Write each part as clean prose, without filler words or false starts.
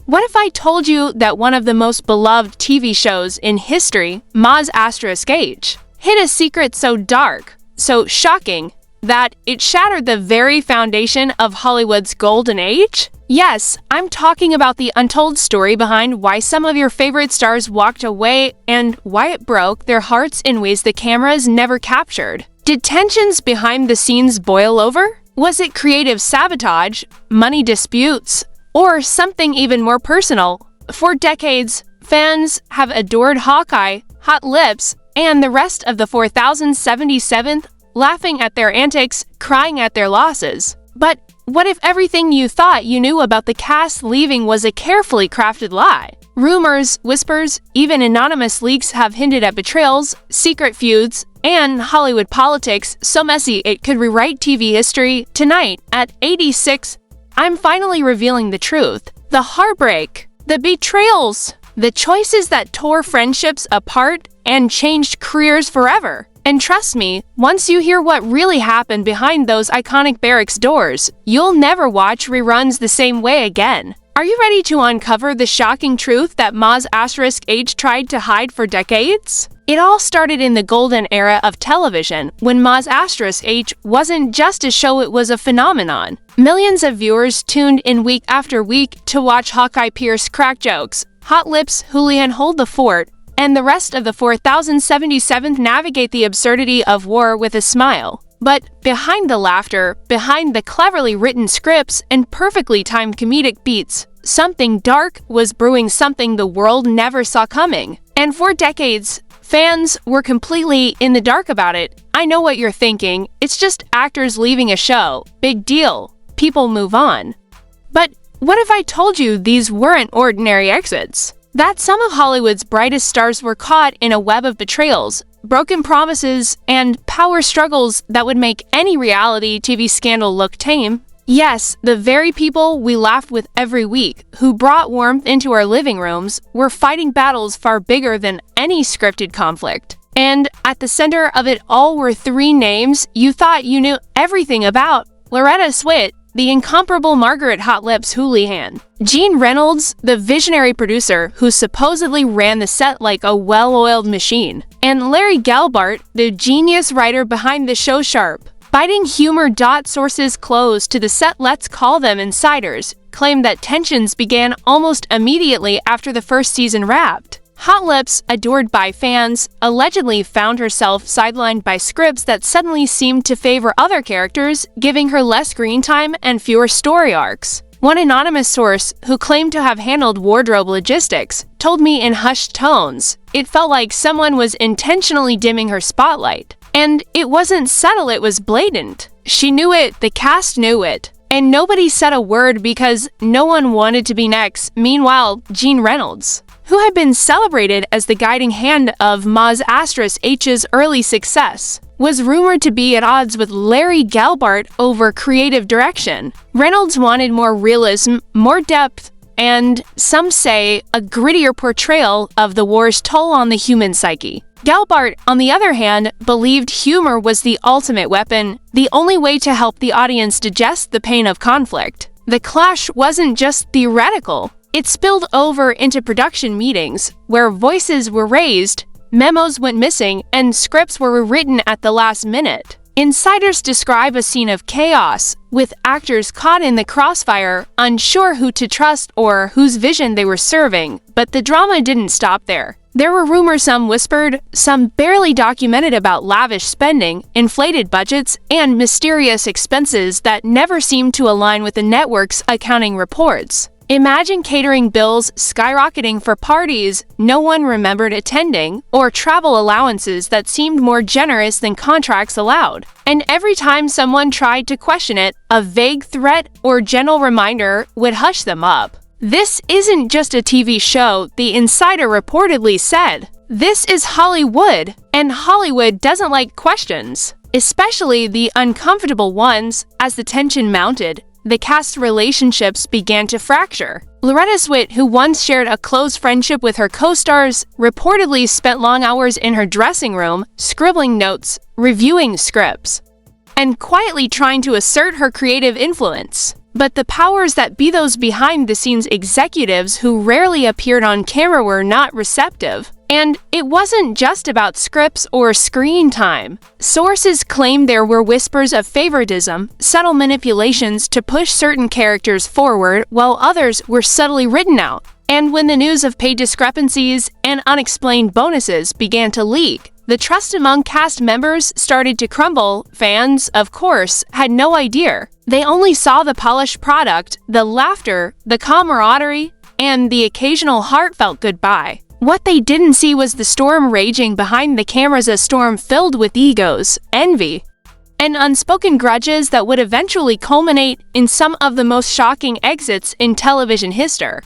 What if I told you that one of the most beloved TV shows in history, Maz *H, hid a secret so dark, so shocking, that it shattered the very foundation of Hollywood's golden age? Yes, I'm talking about the untold story behind why some of your favorite stars walked away and why it broke their hearts in ways the cameras never captured. Did tensions behind the scenes boil over? Was it creative sabotage, money disputes, or something even more personal? For decades, fans have adored Hawkeye, Hot Lips, and the rest of the 4077th, laughing at their antics, crying at their losses. But what if everything you thought you knew about the cast leaving was a carefully crafted lie? Rumors, whispers, even anonymous leaks have hinted at betrayals, secret feuds, and Hollywood politics so messy it could rewrite TV history. Tonight, at 86, I'm finally revealing the truth. The heartbreak, the betrayals, the choices that tore friendships apart and changed careers forever. And trust me, once you hear what really happened behind those iconic barracks doors, you'll never watch reruns the same way again. Are you ready to uncover the shocking truth that Maz *H tried to hide for decades? It all started in the golden era of television, when Maz *H wasn't just a show, it was a phenomenon. Millions of viewers tuned in week after week to watch Hawkeye Pierce crack jokes, Hot Lips Julian hold the fort, and the rest of the 4077th navigate the absurdity of war with a smile. But behind the laughter, behind the cleverly written scripts and perfectly timed comedic beats, something dark was brewing, something the world never saw coming. And for decades, fans were completely in the dark about it. I know what you're thinking, it's just actors leaving a show. Big deal. People move on. But what if I told you these weren't ordinary exits? That some of Hollywood's brightest stars were caught in a web of betrayals, broken promises, and power struggles that would make any reality TV scandal look tame? Yes, the very people we laughed with every week, who brought warmth into our living rooms, were fighting battles far bigger than any scripted conflict. And at the center of it all were three names you thought you knew everything about: Loretta Swit, the incomparable Margaret Hot Lips Houlihan; Gene Reynolds, the visionary producer who supposedly ran the set like a well-oiled machine; and Larry Gelbart, the genius writer behind the show Sharp. Biting humor. Sources close to the set, let's call them insiders, claim that tensions began almost immediately after the first season wrapped. Hot Lips, adored by fans, allegedly found herself sidelined by scripts that suddenly seemed to favor other characters, giving her less screen time and fewer story arcs. One anonymous source, who claimed to have handled wardrobe logistics, told me in hushed tones it felt like someone was intentionally dimming her spotlight. And it wasn't subtle, it was blatant. She knew it, the cast knew it. And nobody said a word because no one wanted to be next. Meanwhile, Gene Reynolds, who had been celebrated as the guiding hand of Maz *H's early success, was rumored to be at odds with Larry Gelbart over creative direction. Reynolds wanted more realism, more depth, and, some say, a grittier portrayal of the war's toll on the human psyche. Gelbart, on the other hand, believed humor was the ultimate weapon, the only way to help the audience digest the pain of conflict. The clash wasn't just theoretical. It spilled over into production meetings, where voices were raised, memos went missing, and scripts were rewritten at the last minute. Insiders describe a scene of chaos, with actors caught in the crossfire, unsure who to trust or whose vision they were serving. But the drama didn't stop there. There were rumors, some whispered, some barely documented, about lavish spending, inflated budgets, and mysterious expenses that never seemed to align with the network's accounting reports. Imagine catering bills skyrocketing for parties no one remembered attending, or travel allowances that seemed more generous than contracts allowed. And every time someone tried to question it, a vague threat or gentle reminder would hush them up. This isn't just a TV show, the insider reportedly said. This is Hollywood, and Hollywood doesn't like questions, especially the uncomfortable ones. As the tension mounted, the cast's relationships began to fracture. Loretta Swit, who once shared a close friendship with her co-stars, reportedly spent long hours in her dressing room, scribbling notes, reviewing scripts, and quietly trying to assert her creative influence. But the powers that be, those behind-the-scenes executives who rarely appeared on camera, were not receptive. And it wasn't just about scripts or screen time. Sources claimed there were whispers of favoritism, subtle manipulations to push certain characters forward while others were subtly written out. And when the news of pay discrepancies and unexplained bonuses began to leak, the trust among cast members started to crumble. Fans, of course, had no idea. They only saw the polished product, the laughter, the camaraderie, and the occasional heartfelt goodbye. What they didn't see was the storm raging behind the cameras, a storm filled with egos, envy, and unspoken grudges that would eventually culminate in some of the most shocking exits in television history.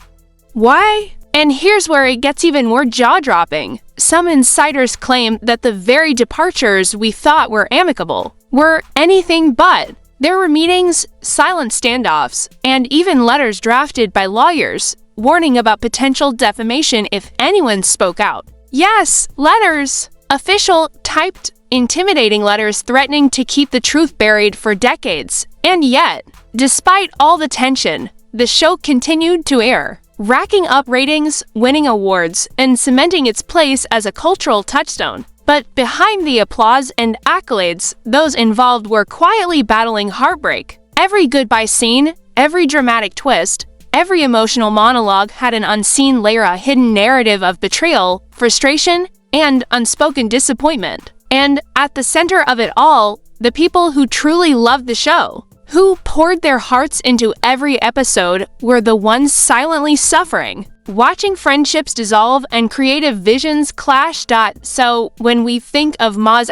Why? And here's where it gets even more jaw-dropping. Some insiders claim that the very departures we thought were amicable were anything but. There were meetings, silent standoffs, and even letters drafted by lawyers warning about potential defamation if anyone spoke out. Yes, letters! Official, typed, intimidating letters threatening to keep the truth buried for decades. And yet, despite all the tension, the show continued to air, racking up ratings, winning awards, and cementing its place as a cultural touchstone. But behind the applause and accolades, those involved were quietly battling heartbreak. Every goodbye scene, every dramatic twist, every emotional monologue had an unseen layer, a hidden narrative of betrayal, frustration, and unspoken disappointment. And at the center of it all, the people who truly loved the show, who poured their hearts into every episode, were the ones silently suffering, watching friendships dissolve and creative visions clash. So when we think of Maz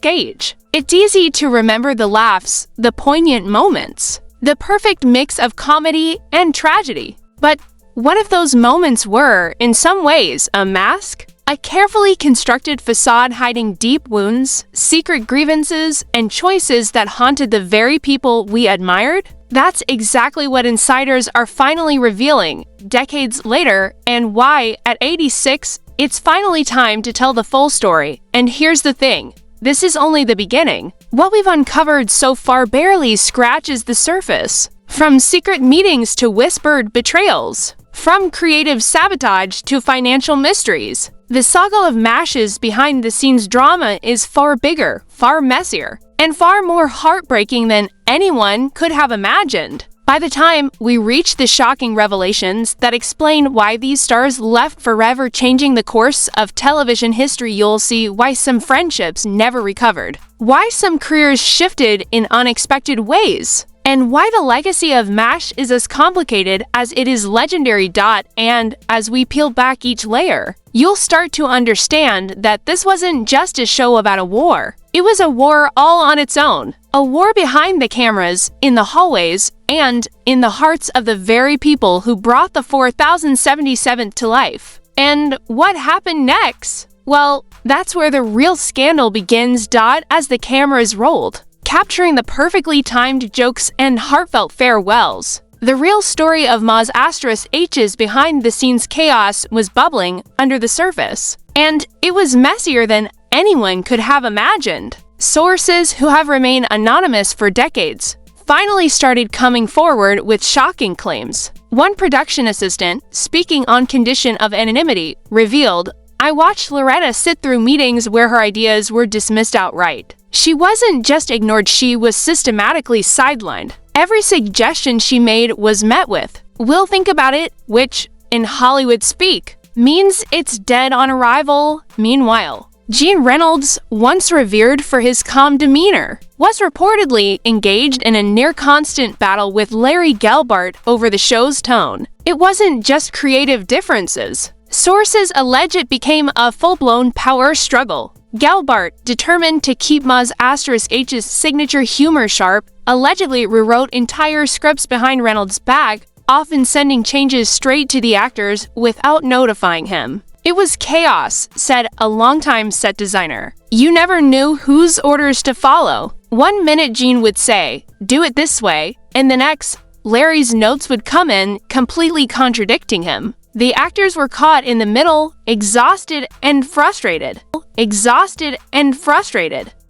*Age, it's easy to remember the laughs, the poignant moments, the perfect mix of comedy and tragedy. But what if those moments were, in some ways, a mask? A carefully constructed facade hiding deep wounds, secret grievances, and choices that haunted the very people we admired? That's exactly what insiders are finally revealing, decades later, and why, at 86, it's finally time to tell the full story. And here's the thing. This is only the beginning. What we've uncovered so far barely scratches the surface. From secret meetings to whispered betrayals, from creative sabotage to financial mysteries, the saga of MASH's behind-the-scenes drama is far bigger, far messier, and far more heartbreaking than anyone could have imagined. By the time we reach the shocking revelations that explain why these stars left forever, changing the course of television history, you'll see why some friendships never recovered, why some careers shifted in unexpected ways, and why the legacy of MASH is as complicated as it is legendary. And as we peel back each layer, you'll start to understand that this wasn't just a show about a war. It was a war all on its own. A war behind the cameras, in the hallways, and in the hearts of the very people who brought the 4077th to life. And what happened next? Well, that's where the real scandal begins. As the cameras rolled, capturing the perfectly timed jokes and heartfelt farewells, the real story of Maz *H's behind-the-scenes chaos was bubbling under the surface. And it was messier than anyone could have imagined. Sources who have remained anonymous for decades finally started coming forward with shocking claims. One production assistant, speaking on condition of anonymity, revealed, "I watched Loretta sit through meetings where her ideas were dismissed outright. She wasn't just ignored, she was systematically sidelined. Every suggestion she made was met with, 'We'll think about it,' which, in Hollywood speak, means it's dead on arrival." Meanwhile, Gene Reynolds, once revered for his calm demeanor, was reportedly engaged in a near-constant battle with Larry Gelbart over the show's tone. It wasn't just creative differences. Sources allege it became a full-blown power struggle. Gelbart, determined to keep Maz *H's signature humor sharp, allegedly rewrote entire scripts behind Reynolds' back, often sending changes straight to the actors without notifying him. "It was chaos," said a longtime set designer. "You never knew whose orders to follow. One minute Gene would say, 'Do it this way,' and the next, Larry's notes would come in, completely contradicting him. The actors were caught in the middle, exhausted and frustrated.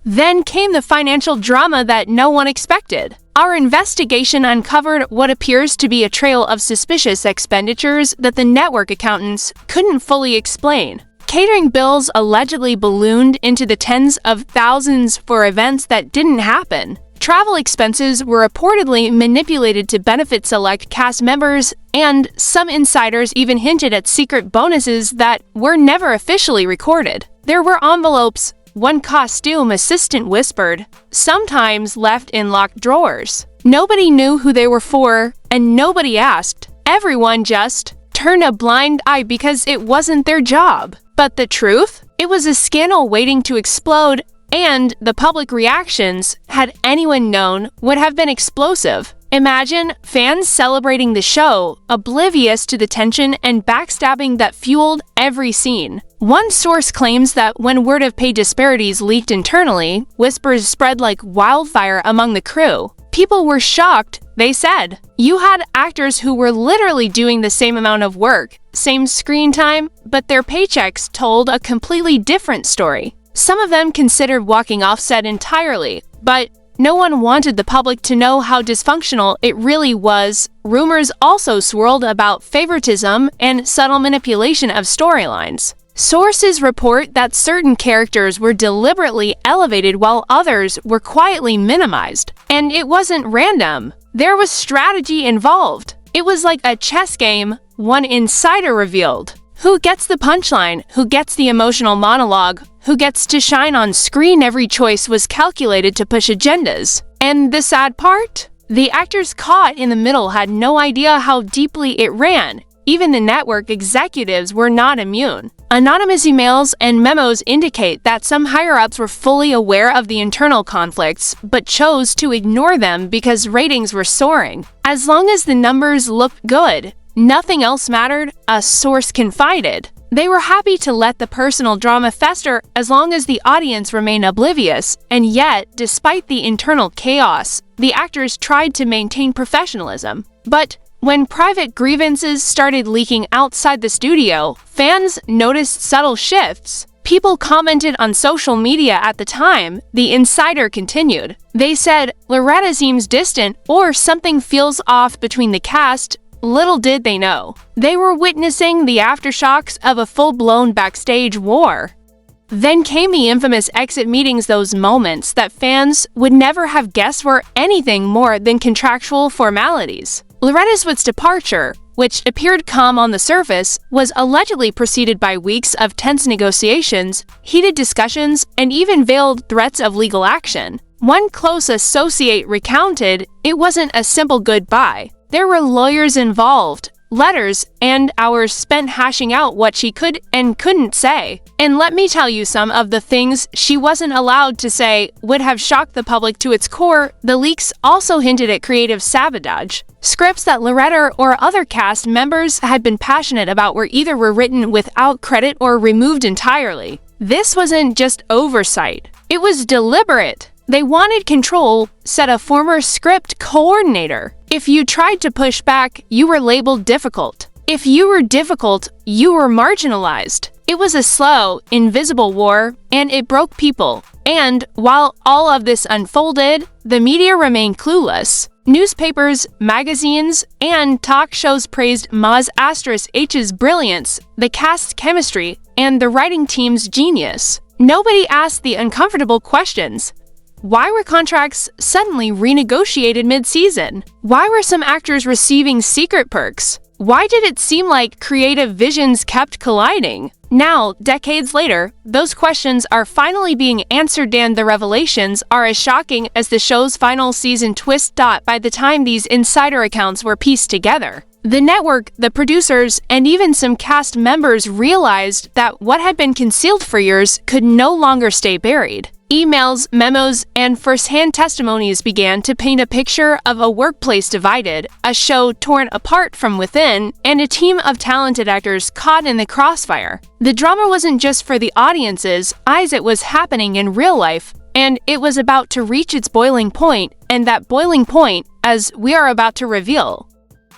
Then came the financial drama that no one expected. Our investigation uncovered what appears to be a trail of suspicious expenditures that the network accountants couldn't fully explain. Catering bills allegedly ballooned into the tens of thousands for events that didn't happen. Travel expenses were reportedly manipulated to benefit select cast members, and some insiders even hinted at secret bonuses that were never officially recorded. There were envelopes, one costume assistant whispered, sometimes left in locked drawers. Nobody knew who they were for, and nobody asked. Everyone just turned a blind eye because it wasn't their job. But the truth? It was a scandal waiting to explode, and the public reactions, had anyone known, would have been explosive. Imagine fans celebrating the show, oblivious to the tension and backstabbing that fueled every scene. One source claims that when word of pay disparities leaked internally, whispers spread like wildfire among the crew. People were shocked, they said. You had actors who were literally doing the same amount of work, same screen time, but their paychecks told a completely different story. Some of them considered walking off set entirely, but no one wanted the public to know how dysfunctional it really was. Rumors also swirled about favoritism and subtle manipulation of storylines. Sources report that certain characters were deliberately elevated while others were quietly minimized. And it wasn't random. There was strategy involved. It was like a chess game, one insider revealed. Who gets the punchline? Who gets the emotional monologue? Who gets to shine on screen? Every choice was calculated to push agendas. And the sad part? The actors caught in the middle had no idea how deeply it ran. Even the network executives were not immune. Anonymous emails and memos indicate that some higher-ups were fully aware of the internal conflicts, but chose to ignore them because ratings were soaring. As long as the numbers looked good, nothing else mattered, a source confided. They were happy to let the personal drama fester as long as the audience remained oblivious, and yet, despite the internal chaos, the actors tried to maintain professionalism. But when private grievances started leaking outside the studio, fans noticed subtle shifts. People commented on social media at the time, the insider continued. They said, Loretta seems distant or something feels off between the cast. Little did they know. They were witnessing the aftershocks of a full-blown backstage war. Then came the infamous exit meetings, those moments that fans would never have guessed were anything more than contractual formalities. Loretta Swit's departure, which appeared calm on the surface, was allegedly preceded by weeks of tense negotiations, heated discussions, and even veiled threats of legal action. One close associate recounted, it wasn't a simple goodbye. There were lawyers involved, letters, and hours spent hashing out what she could and couldn't say. And let me tell you, some of the things she wasn't allowed to say would have shocked the public to its core. The leaks also hinted at creative sabotage. Scripts that Loretta or other cast members had been passionate about were either written without credit or removed entirely. This wasn't just oversight. It was deliberate. They wanted control, said a former script coordinator. If you tried to push back, you were labeled difficult. If you were difficult, you were marginalized. It was a slow, invisible war, and it broke people. And while all of this unfolded, the media remained clueless. Newspapers, magazines, and talk shows praised Maz H's brilliance, the cast's chemistry, and the writing team's genius. Nobody asked the uncomfortable questions. Why were contracts suddenly renegotiated mid-season? Why were some actors receiving secret perks? Why did it seem like creative visions kept colliding? Now, decades later, those questions are finally being answered, and the revelations are as shocking as the show's final season twist. By the time these insider accounts were pieced together, the network, the producers, and even some cast members realized that what had been concealed for years could no longer stay buried. Emails, memos, and first-hand testimonies began to paint a picture of a workplace divided, a show torn apart from within, and a team of talented actors caught in the crossfire. The drama wasn't just for the audience's eyes, it was happening in real life, and it was about to reach its boiling point, and that boiling point, as we are about to reveal,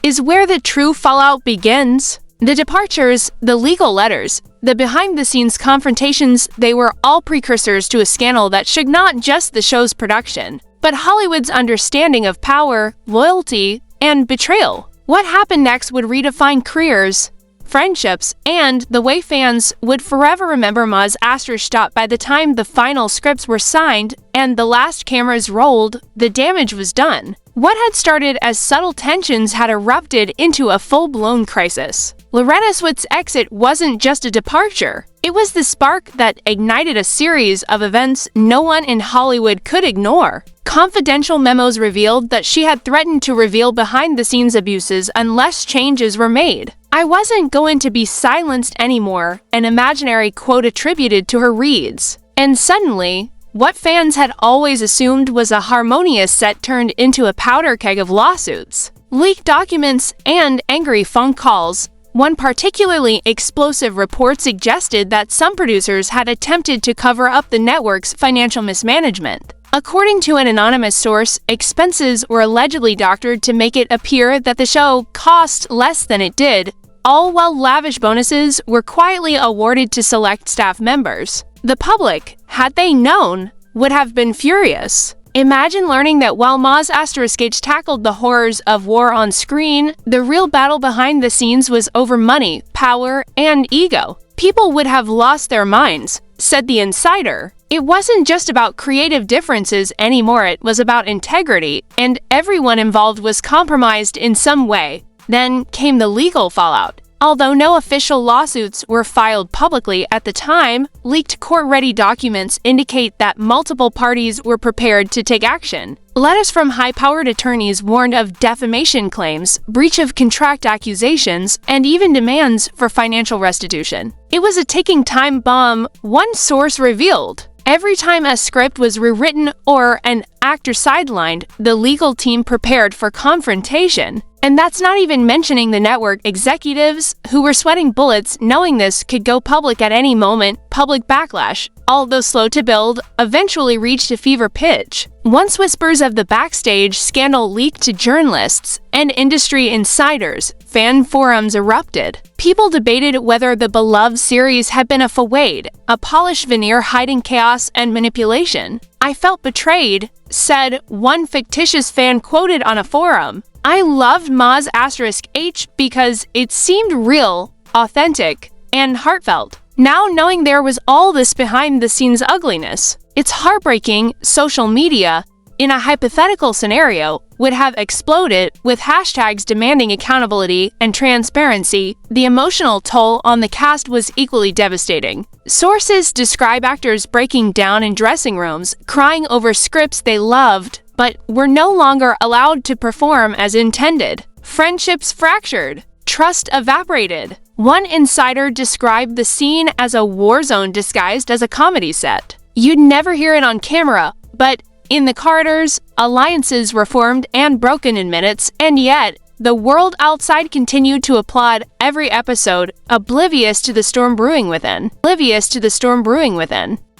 is where the true fallout begins. The departures, the legal letters, The behind-the-scenes confrontations, they were all precursors to a scandal that shook not just the show's production, but Hollywood's understanding of power, loyalty, and betrayal. What happened next would redefine careers, friendships, and the way fans would forever remember Maz Astrostadt. By the time the final scripts were signed and the last cameras rolled, the damage was done. What had started as subtle tensions had erupted into a full-blown crisis. Loretta Swit's exit wasn't just a departure. It was the spark that ignited a series of events no one in Hollywood could ignore. Confidential memos revealed that she had threatened to reveal behind-the-scenes abuses unless changes were made. "I wasn't going to be silenced anymore," an imaginary quote attributed to her reads. And suddenly, what fans had always assumed was a harmonious set turned into a powder keg of lawsuits, leaked documents, and angry phone calls. One particularly explosive report suggested that some producers had attempted to cover up the network's financial mismanagement. According to an anonymous source, expenses were allegedly doctored to make it appear that the show cost less than it did, all while lavish bonuses were quietly awarded to select staff members. The public, had they known, would have been furious. Imagine learning that while Maz Astrostadt tackled the horrors of war on screen, the real battle behind the scenes was over money, power, and ego. People would have lost their minds, said the insider. It wasn't just about creative differences anymore, it was about integrity, and everyone involved was compromised in some way. Then came the legal fallout. Although no official lawsuits were filed publicly at the time, leaked court-ready documents indicate that multiple parties were prepared to take action. Letters from high-powered attorneys warned of defamation claims, breach of contract accusations, and even demands for financial restitution. It was a ticking time bomb, one source revealed. Every time a script was rewritten or an actor sidelined, the legal team prepared for confrontation. And that's not even mentioning the network executives who were sweating bullets knowing this could go public at any moment. Public backlash, although slow to build, eventually reached a fever pitch. Once whispers of the backstage scandal leaked to journalists and industry insiders, fan forums erupted. People debated whether the beloved series had been a fade, a polished veneer hiding chaos and manipulation. "I felt betrayed," said one fictitious fan quoted on a forum. "I loved Maz Astrostadt because it seemed real, authentic, and heartfelt. Now knowing there was all this behind-the-scenes ugliness, it's heartbreaking." Social media, in a hypothetical scenario, would have exploded with hashtags demanding accountability and transparency. The emotional toll on the cast was equally devastating. Sources describe actors breaking down in dressing rooms, crying over scripts they loved, but were no longer allowed to perform as intended. Friendships fractured. Trust evaporated. One insider described the scene as a war zone disguised as a comedy set. You'd never hear it on camera, but in the corridors, alliances were formed and broken in minutes, and yet, the world outside continued to applaud every episode, oblivious to the storm brewing within.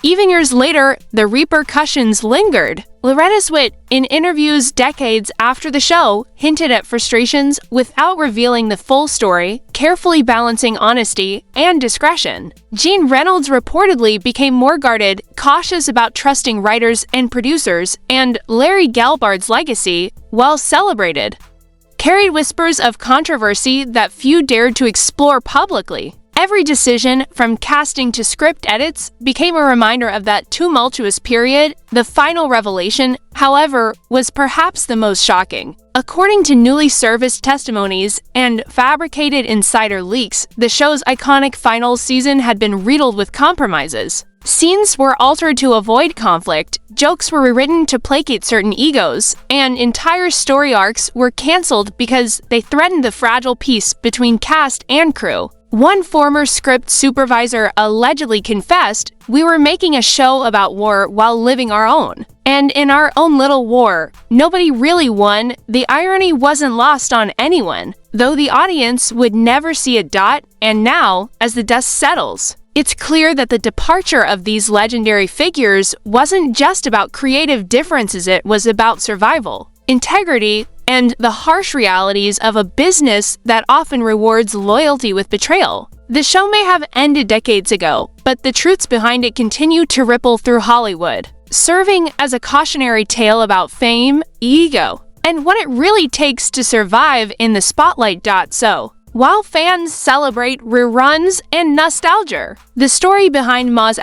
Even years later, the repercussions lingered. Loretta Swit, in interviews decades after the show, hinted at frustrations without revealing the full story, carefully balancing honesty and discretion. Jean Reynolds reportedly became more guarded, cautious about trusting writers and producers, and Larry Gelbard's legacy, while celebrated, carried whispers of controversy that few dared to explore publicly. Every decision, from casting to script edits, became a reminder of that tumultuous period. The final revelation, however, was perhaps the most shocking. According to newly serviced testimonies and fabricated insider leaks, the show's iconic final season had been riddled with compromises. Scenes were altered to avoid conflict, jokes were rewritten to placate certain egos, and entire story arcs were cancelled because they threatened the fragile peace between cast and crew. One former script supervisor allegedly confessed, "We were making a show about war while living our own. And in our own little war, nobody really won." The irony wasn't lost on anyone, though the audience would never see a dot, and now, as the dust settles, it's clear that the departure of these legendary figures wasn't just about creative differences, it was about survival, integrity, and the harsh realities of a business that often rewards loyalty with betrayal. The show may have ended decades ago, but the truths behind it continue to ripple through Hollywood, serving as a cautionary tale about fame, ego, and what it really takes to survive in the spotlight. So, while fans celebrate reruns and nostalgia, the story behind Moz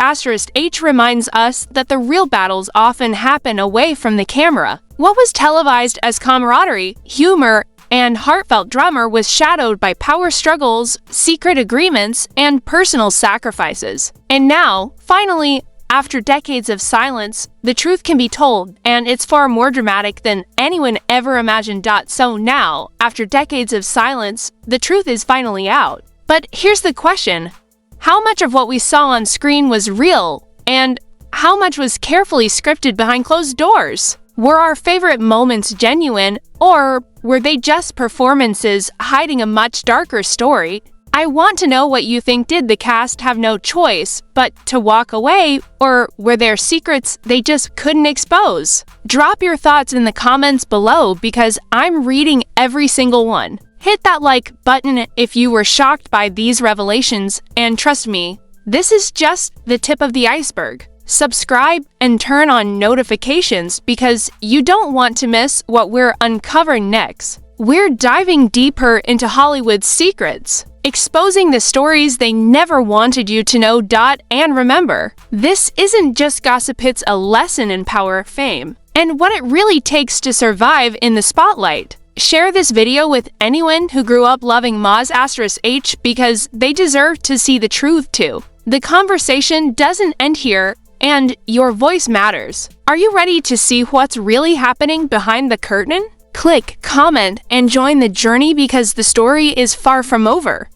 *H reminds us that the real battles often happen away from the camera. What was televised as camaraderie, humor, and heartfelt drama was shadowed by power struggles, secret agreements, and personal sacrifices. And now, finally, after decades of silence, the truth can be told, and it's far more dramatic than anyone ever imagined. So now, after decades of silence, the truth is finally out. But here's the question: how much of what we saw on screen was real, and how much was carefully scripted behind closed doors? Were our favorite moments genuine, or were they just performances hiding a much darker story? I want to know what you think. Did the cast have no choice but to walk away, or were there secrets they just couldn't expose? Drop your thoughts in the comments below because I'm reading every single one. Hit that like button if you were shocked by these revelations, and trust me, this is just the tip of the iceberg. Subscribe and turn on notifications because you don't want to miss what we're uncovering next. We're diving deeper into Hollywood's secrets, exposing the stories they never wanted you to know. And remember, this isn't just gossip, it's a lesson in power, fame, and what it really takes to survive in the spotlight. Share this video with anyone who grew up loving Moz *H because they deserve to see the truth too. The conversation doesn't end here, and your voice matters. Are you ready to see what's really happening behind the curtain? Click, comment, and join the journey because the story is far from over.